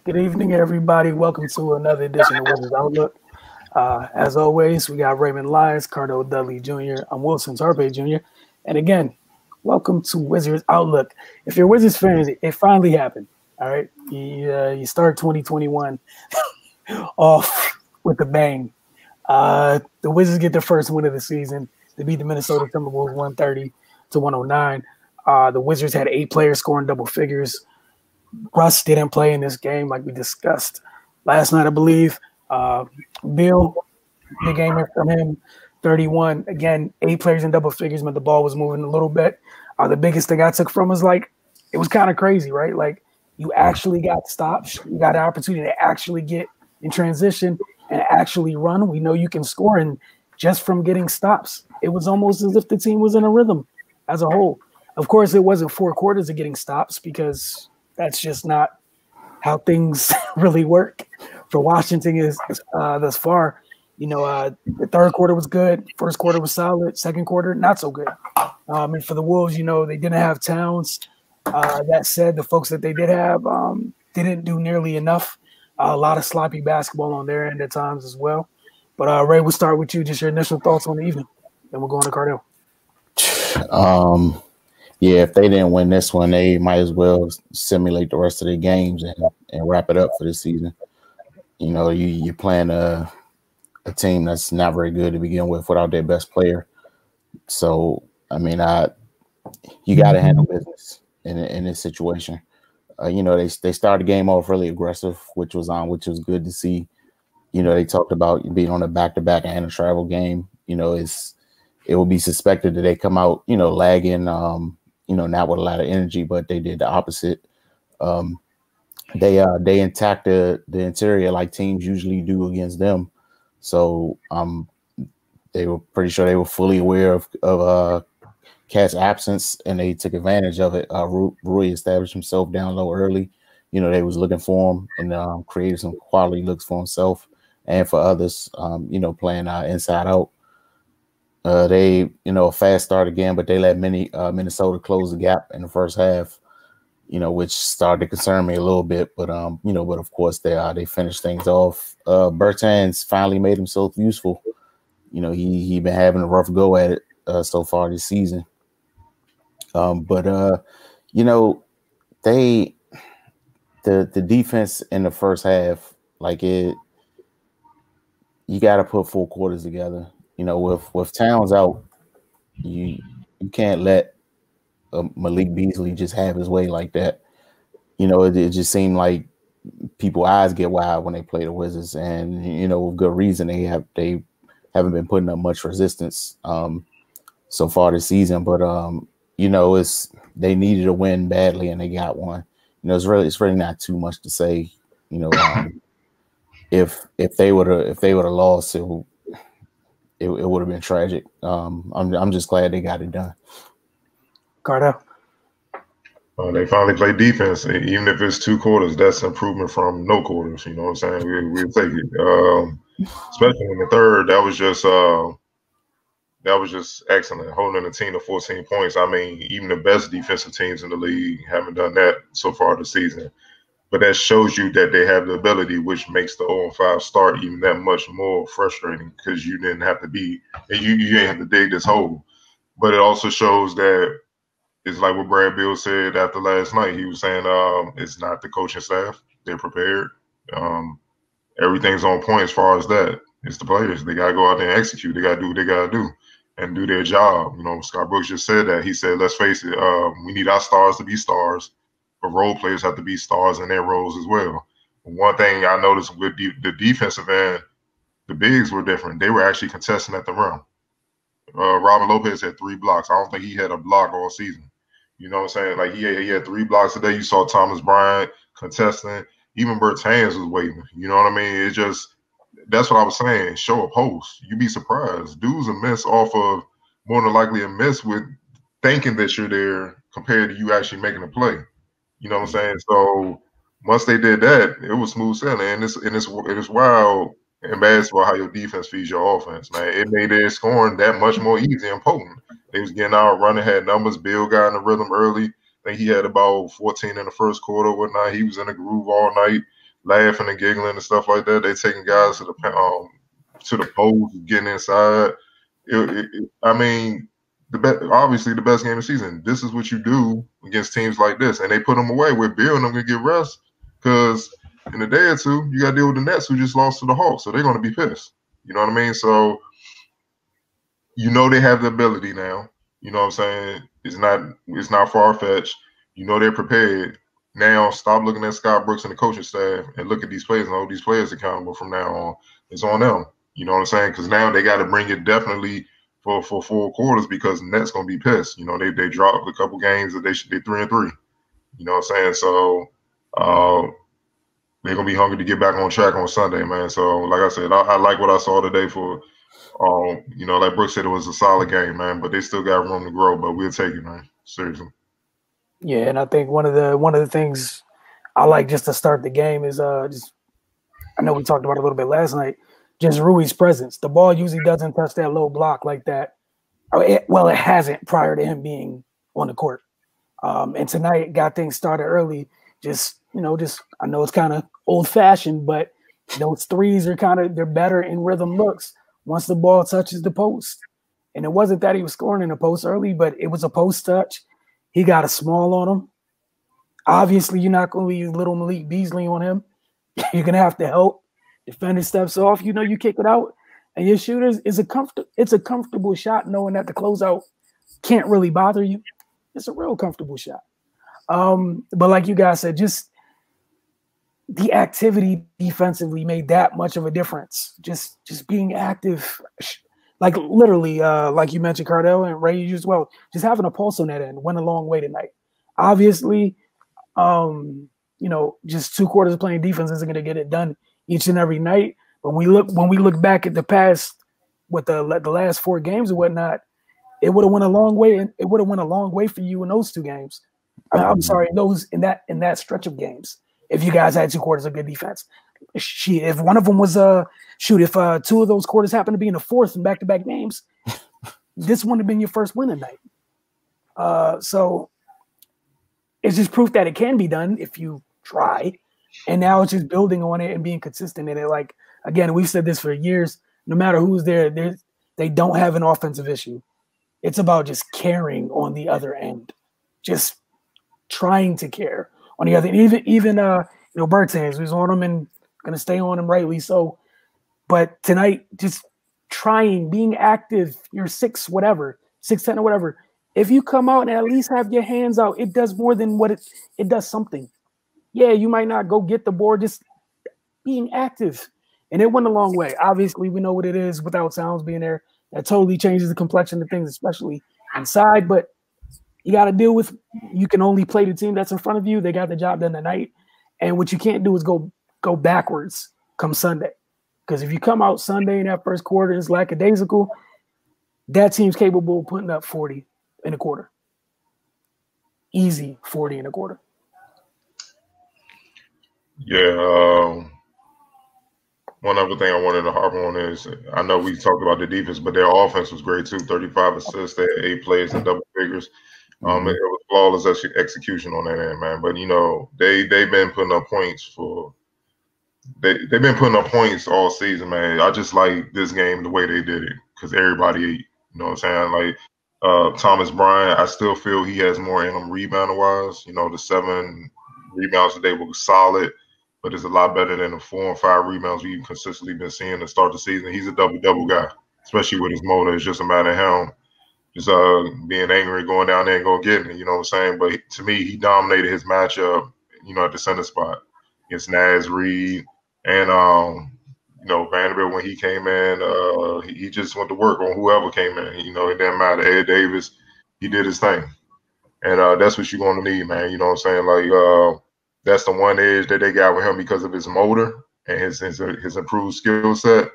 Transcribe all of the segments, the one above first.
Good evening, everybody. Welcome to another edition of Wizards Outlook. As always, we got Raymond Lyons, Cardo Dudley Jr., I'm Wilson Tarpe Jr., and again, welcome to Wizards Outlook. If you're Wizards fans, it finally happened. All right, you start 2021 off with a bang. The Wizards get their first win of the season. They beat the Minnesota Timberwolves 130-109. The Wizards had 8 players scoring double figures. Russ didn't play in this game like we discussed last night, I believe. Bill, big game from him, 31. Again, 8 players in double figures, but the ball was moving a little bit. The biggest thing I took from was it was kind of crazy, right? Like you actually got stops. You got an opportunity to actually get in transition and actually run. We know you can score, and just from getting stops, it was almost as if the team was in a rhythm as a whole. Of course, it wasn't 4 quarters of getting stops because that's just not how things really work for Washington is thus far. The third quarter was good. First quarter was solid. Second quarter, not so good. And for the Wolves, they didn't have Towns. That said, the folks that they did have didn't do nearly enough. A lot of sloppy basketball on their end at times as well. But Ray, we'll start with you. Just your initial thoughts on the evening. Then we'll go on to Cardell. Yeah, if they didn't win this one, they might as well simulate the rest of their games and wrap it up for the season. You're playing a team that's not very good to begin with without their best player. So, you got to handle business in this situation. They started the game off really aggressive, which was good to see. They talked about being on a back-to-back and a travel game. It will be suspected that they come out, lagging. Not with a lot of energy, but they did the opposite. They attacked the interior like teams usually do against them. So they were pretty sure they were fully aware of Cat's absence, and they took advantage of it. Rui established himself down low early. They was looking for him and created some quality looks for himself and for others. Playing inside out. They, a fast start again, but they let Minnesota close the gap in the first half, which started to concern me a little bit. But but of course they finished things off. Bertans finally made himself useful. He been having a rough go at it so far this season. The defense in the first half, you got to put 4 quarters together. With Towns out, you can't let Malik Beasley just have his way like that. It just seemed like people's eyes get wide when they play the Wizards, and with good reason. They haven't been putting up much resistance so far this season. But they needed a win badly, and they got one. It's really not too much to say. If they would have lost, it would have been tragic. I'm just glad they got it done. Cardell. They finally play defense, even if it's 2 quarters. That's improvement from no quarters. You know what I'm saying? We'll take it. Especially in the third, that was just excellent. Holding the team to 14 points. Even the best defensive teams in the league haven't done that so far this season. But that shows you that they have the ability, which makes the 0-5 start even that much more frustrating because you didn't have to you didn't have to dig this hole. But it also shows that it's like what Brad Beal said after last night. He was saying it's not the coaching staff. They're prepared. Everything's on point as far as that. It's the players. They got to go out there and execute. They got to do what they got to do and do their job. Scott Brooks just said that. He said, let's face it, we need our stars to be stars. But role players have to be stars in their roles as well. One thing I noticed with the defensive end, the bigs were different. They were actually contesting at the rim. Robin Lopez had 3 blocks. I don't think he had a block all season. You know what I'm saying? He had 3 blocks today. You saw Thomas Bryant contesting. Even Bertans was waving. You know what I mean? It's just that's what I was saying. Show a post. You'd be surprised. Dudes a miss off of more than likely a miss with thinking that you're there compared to you actually making a play. You know what I'm saying? So once they did that, it was smooth sailing. And it's wild in basketball how your defense feeds your offense, man. It made their scoring that much more easy and potent. They was getting out, running, had numbers. Bill got in the rhythm early. I think he had about 14 in the first quarter or whatnot. He was in the groove all night. laughing and giggling and stuff like that. They taking guys to the post, getting inside. I mean, obviously the best game of the season. This is what you do against teams like this, and they put them away. We're building them to get rest because in a day or two you got to deal with the Nets who just lost to the Hawks, so they're going to be pissed. You know what I mean? So you know they have the ability now. You know what I'm saying? It's not far fetched. You know they're prepared. Now stop looking at Scott Brooks and the coaching staff and look at these players and hold these players accountable from now on. It's on them. You know what I'm saying? Because now they got to bring it definitely for 4 quarters because the Nets gonna be pissed. You know they dropped a couple games that they should be 3-3. You know what I'm saying? So they're gonna be hungry to get back on track on Sunday, man. So like I said, I like what I saw today for. You know, like Brooks said, it was a solid game, man. But they still got room to grow. But we'll take it, man. Seriously. Yeah, and I think one of the things I like just to start the game is just I know we talked about it a little bit last night. Just Rui's presence. The ball usually doesn't touch that low block like that. It hasn't prior to him being on the court. And tonight got things started early. Just I know it's kind of old fashioned, but those threes are they're better in rhythm looks once the ball touches the post. And it wasn't that he was scoring in the post early, but it was a post touch. He got a small on him. Obviously, you're not going to leave little Malik Beasley on him. You're going to have to help. Defender steps off. You kick it out. And your shooters, it's a comfortable shot knowing that the closeout can't really bother you. It's a real comfortable shot. But like you guys said, just the activity defensively made that much of a difference. Just being active, like literally, like you mentioned, Cardell and Ray used well. Just having a pulse on that end went a long way tonight. Obviously, just 2 quarters of playing defense isn't going to get it done each and every night. But when we look back at the past with the last 4 games and whatnot, it would have went a long way. And it would have went a long way for you in those 2 games. I'm sorry, in that stretch of games. If you guys had 2 quarters of good defense, if one of them was if 2 of those quarters happened to be in the fourth in back-to-back games, this wouldn't have been your first win tonight. So it's just proof that it can be done if you try. And now it's just building on it and being consistent in it. Like, again, we've said this for years. No matter who's there, they don't have an offensive issue. It's about just caring on the other end, just trying to care on the other end. Even Bertans was on him and going to stay on him rightly so. But tonight, just trying, being active, you're 6'10" or whatever. If you come out and at least have your hands out, it does more than what it does something. Yeah, you might not go get the board, just being active. And it went a long way. Obviously, we know what it is without Sounds being there. That totally changes the complexion of things, especially inside. But you got to deal with you can only play the team that's in front of you. They got the job done tonight. And what you can't do is go backwards come Sunday. Because if you come out Sunday in that first quarter and it's lackadaisical, that team's capable of putting up 40 in a quarter. Easy 40 in a quarter. Yeah. One other thing I wanted to harp on is I know we talked about the defense, but their offense was great too. 35 assists, they had 8 plays in double figures. It was flawless execution on that end, man. But they've been putting up points they've been putting up points all season, man. I just like this game the way they did it because everybody ate. You know what I'm saying? Like Thomas Bryant, I still feel he has more in him rebounding wise. The 7 rebounds today were solid, but it's a lot better than the 4 and 5 rebounds we've consistently been seeing to start the season. He's a double-double guy, especially with his motor. It's just a matter of him just being angry, going down there and go getting it. You know what I'm saying? But to me, he dominated his matchup, at the center spot against Naz Reid and Vanderbilt when he came in. He just went to work on whoever came in. It didn't matter. Ed Davis, he did his thing. And that's what you're going to need, man. You know what I'm saying? Like, that's the one edge that they got with him because of his motor and his improved skill set.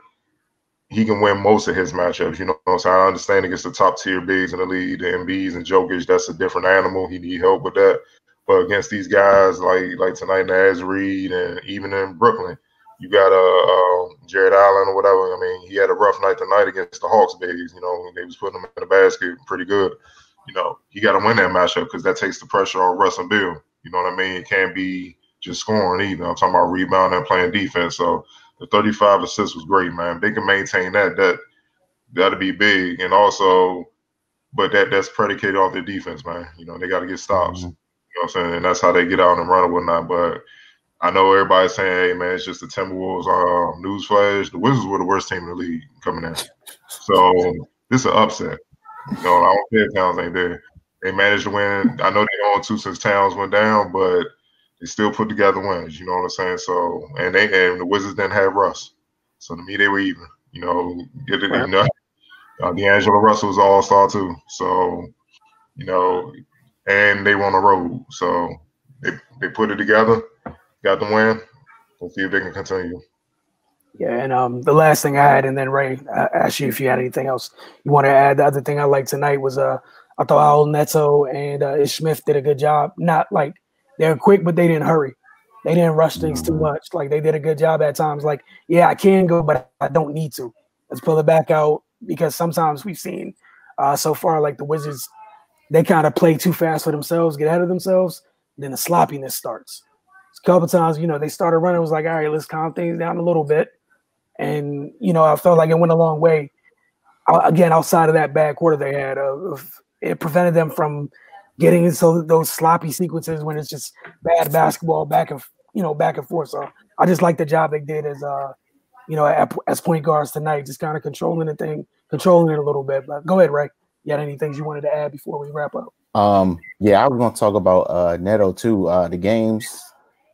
He can win most of his matchups. You know what I'm saying? I understand against the top tier bigs in the league, the Embiids and Jokic, that's a different animal. He need help with that. But against these guys like tonight, Naz Reid, and even in Brooklyn, you got Jared Allen or whatever. I mean, he had a rough night tonight against the Hawks bigs. They was putting him in the basket pretty good. He got to win that matchup because that takes the pressure on Russ and Bill. You know what I mean? It can't be just scoring either. I'm talking about rebounding and playing defense. So the 35 assists was great, man. They can maintain that'll be big. And also, but that's predicated off their defense, man. You know, they got to get stops. Mm-hmm. You know what I'm saying? And that's how they get out and run and whatnot. But I know everybody's saying, hey, man, it's just the Timberwolves. Newsflash, the Wizards were the worst team in the league coming in. So this is an upset. You know, I don't care if Towns ain't there. They managed to win. I know they own 2 since Towns went down, but they still put together wins. You know what I'm saying? So, and the Wizards didn't have Russ. So to me, they were even. You know, D'Angelo Russell was an all-star too. So, you know, and they were on the road. So they put it together, got the win. We'll see if they can continue. Yeah, and the last thing I had, and then Ray, I asked you if you had anything else you want to add. The other thing I liked tonight was I thought Al Neto and Ish Smith did a good job. Not like they were quick, but they didn't hurry. They didn't rush things too much. Like they did a good job at times. Like, yeah, I can go, but I don't need to. Let's pull it back out, because sometimes we've seen so far, like the Wizards, they kind of play too fast for themselves, get ahead of themselves, then the sloppiness starts. A couple times, you know, they started running. It was like, all right, let's calm things down a little bit. And, you know, I felt like it went a long way. Again, outside of that bad quarter they had, it prevented them from getting into those sloppy sequences when it's just bad basketball back and forth. So I just like the job they did as as point guards tonight, just kind of controlling it a little bit. But go ahead, Ray. You had any things you wanted to add before we wrap up? Yeah, I was going to talk about Neto too. The games,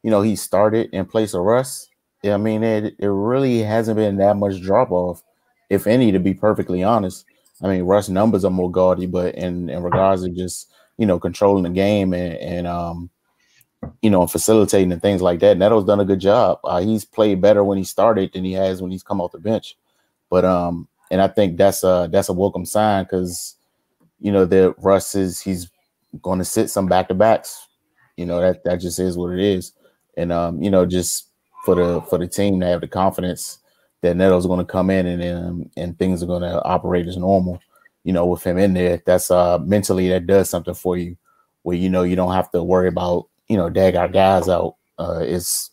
you know, he started in place of Russ. I mean, it really hasn't been that much drop off, if any, to be perfectly honest. I mean, Russ' numbers are more gaudy, but in regards to just, you know, controlling the game and you know, facilitating and things like that, Neto's done a good job. He's played better when he started than he has when he's come off the bench. But and I think that's a welcome sign, because, you know, that Russ he's going to sit some back-to-backs. You know, that just is what it is. And you know, just for the team to have the confidence that Neto's going to come in and things are going to operate as normal, you know, with him in there, that's mentally that does something for you, where, you know, you don't have to worry about, you know, dag our guys out. It's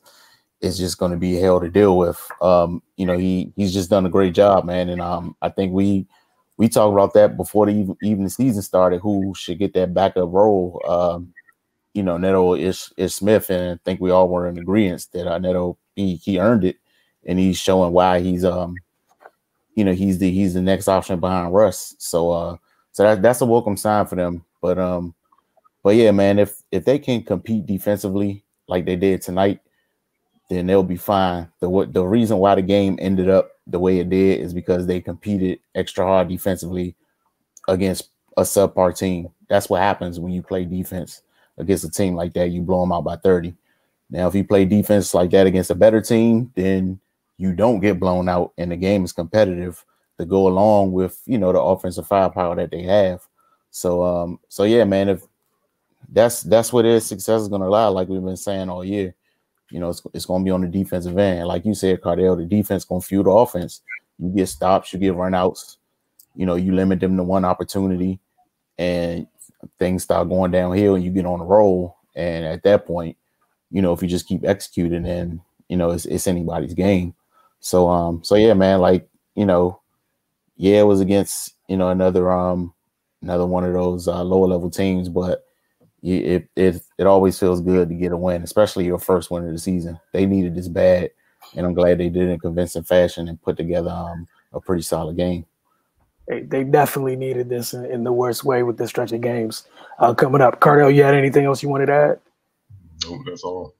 just going to be hell to deal with. You know, he's just done a great job, man. And I think we talked about that before even the season started, who should get that backup role. You know, Neto is Smith, and I think we all were in agreement that Neto he earned it, and he's showing why he's you know, he's the next option behind Russ. So that's a welcome sign for them. But yeah, man, if they can compete defensively like they did tonight, then they'll be fine. The reason why the game ended up the way it did is because they competed extra hard defensively against a subpar team. That's what happens when you play defense against a team like that. You blow them out by 30. Now, if you play defense like that against a better team, then you don't get blown out, and the game is competitive to go along with, you know, the offensive firepower that they have. So yeah, man, if that's where their success is going to lie, like we've been saying all year. You know, it's going to be on the defensive end. Like you said, Cardell, the defense going to fuel the offense. You get stops, you get runouts. You know, you limit them to one opportunity, and things start going downhill, and you get on a roll. And at that point, you know, if you just keep executing, then, you know, it's anybody's game. So yeah, man, like, you know, yeah, it was against, you know, another one of those lower level teams, but it always feels good to get a win, especially your first win of the season. They needed this bad, and I'm glad they did it in convincing fashion and put together a pretty solid game. They definitely needed this in the worst way with this stretch of games coming up. Cardell, you had anything else you wanted to add? No, that's all.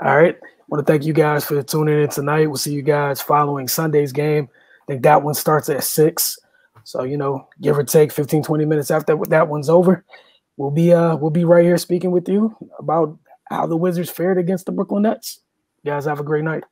All right. I want to thank you guys for tuning in tonight. We'll see you guys following Sunday's game. I think that one starts at 6. So, you know, give or take 15, 20 minutes after that one's over, we'll be right here speaking with you about how the Wizards fared against the Brooklyn Nets. You guys have a great night.